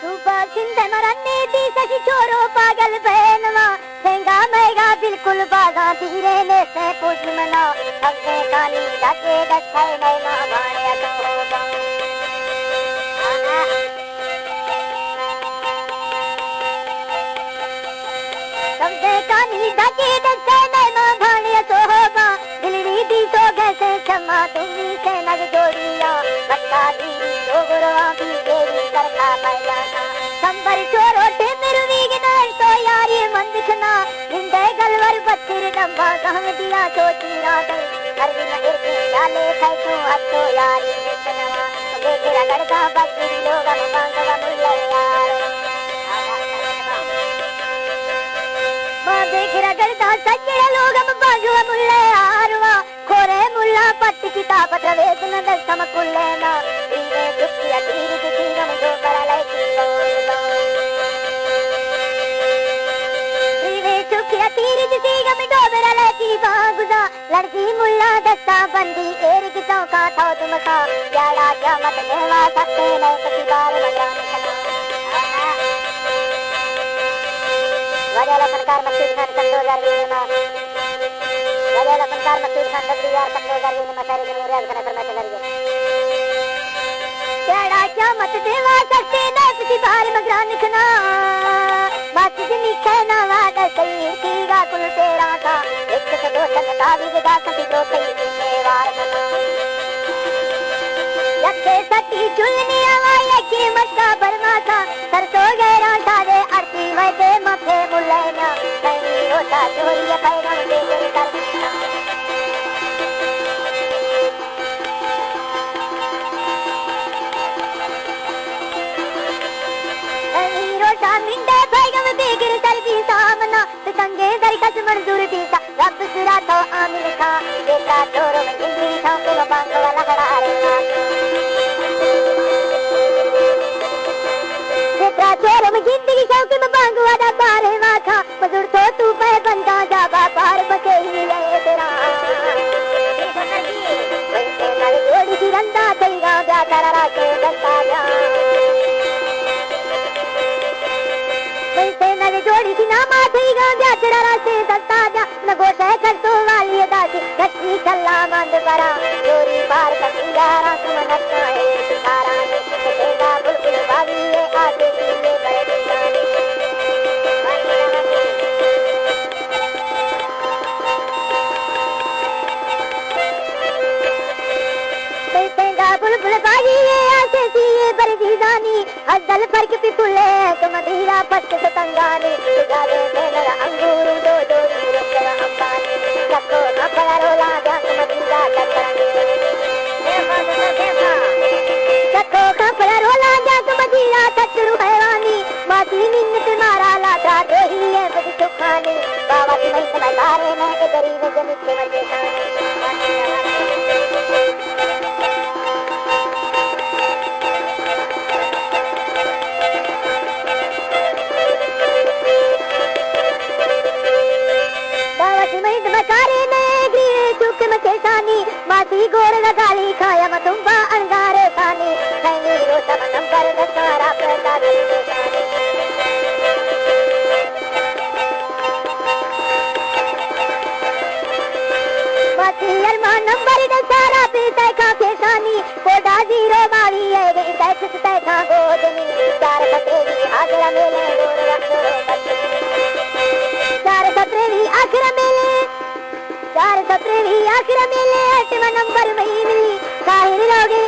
सुबह सिंध मरने दी सखी छोरो पागल बहनवा सेंगा मैगा बिल्कुल बागा धीरे ने से पूछ मना सबसे कानी जाके दक्षाई मैना भाड़िया तो होगा सबसे कानी जाके दक्षाई मैना भाड़िया तो होगा दिलरी दी तो कैसे क्षमा तुम्ही से नग जोड़िया बच्चा दीरी जोगुरवा भी देवी करखा पैलाना संबर छोरो टेमर वीगना तो यारी मन दिखना हिंदे गलवर बत्तिर डब्बा गहम दिया चोटी रात हर दिन इर्दे डाले खाई तू हत्तो यारी दिखना बेगरा गड़का बत्तिर लोग बांगवा मुल्ला यार मां बेगरा गड़का सजड़ा लोग बांगवा मुल्ला यारवा खोरे मुल्ला पट्टी किताब प्रवेश न दसम कुल्लेना दीवे दुखिया तीर तीरम जो करले किलो दीवे दुखिया तीर तीरम जो करले की बागुजा लड़की मुल्ला दस्ता बंदी एर की चौका था तुम का जाड़ा क्या मत नेवा सकते न किसी बार मगरान खना वाला सरकार मस्जिद खान सन 2020 में वाला सरकार मस्जिद खान 2020 में मसारे के मुराद खाने पर मैं चला गया जाड़ा क्या मत देवा सकते न किसी बार मगरान खना मस्जिद निखे ना वादा सही कीगा कुल तेरा था एक से दो तक ताबीज दा सती प्रोते ने वार खना लखे सती चुलनी आवाया की मस्का बरमा था सरसों गहरा सारे आरती वैसे मफे मुल्लेना कहीं रोता चोरी पैगम दे कर मिंडे पैगम बेगिर सरदी सामना संगे दर कस मंजूर दीसा रब सिरा तो आमिल था बेटा छोरो में जिंदगी था के बांग वाला खड़ा रे बेटा छोरो में जिंदगी था के बांग वाला बारे माथा मजूर तो तू पे बंदा जाबा पार बचे ही ले तेरा वैसे नल जोड़ी की रंदा तेरा ब्याह करा राखे दस्ता जा जोड़ी सी ना माथी गा ब्याचड़ा रासे दस्ता जा नगोशे कर तो वाली दादी गट्टी चल्ला मंद करा जोरी पार कसीदारा तुम नक्का है सुखारा ने तेगा बुलबुल बागी ये आगे ये बड़े दीवाने तेगा बुलबुल बागी ये आगे ये बड़े दीवानी हदल फर्क पिपुले तुम धीरा पट सतंगानी गाले मेरा अंगूर दो दो तेरा अंबानी रखो खपरा रोला जा तुम धीरा चकरानी रखो खपरा रोला जा तुम धीरा चकरू हैवानी माती मिन्नत मारा लाता देही है बड़ी सुखानी बाबा की मैं समारे में एक गरीब जमीन के मजे मासी गोर गाली खाया मतुम्बा अंगारे खानी नहीं रोता नंबर दसारा पैदा दिले खानी मासी अरमान नंबर दसारा पैदा खा के खानी कोडा जीरो मावी है गई सच सच खा गोदनी चार सत्रेवी आखिर मेले गोर रखो चार सत्रेवी आखिर मेले चार सत्रेवी आखिर मेले 8वां नंबर में मिली साहिर लोगे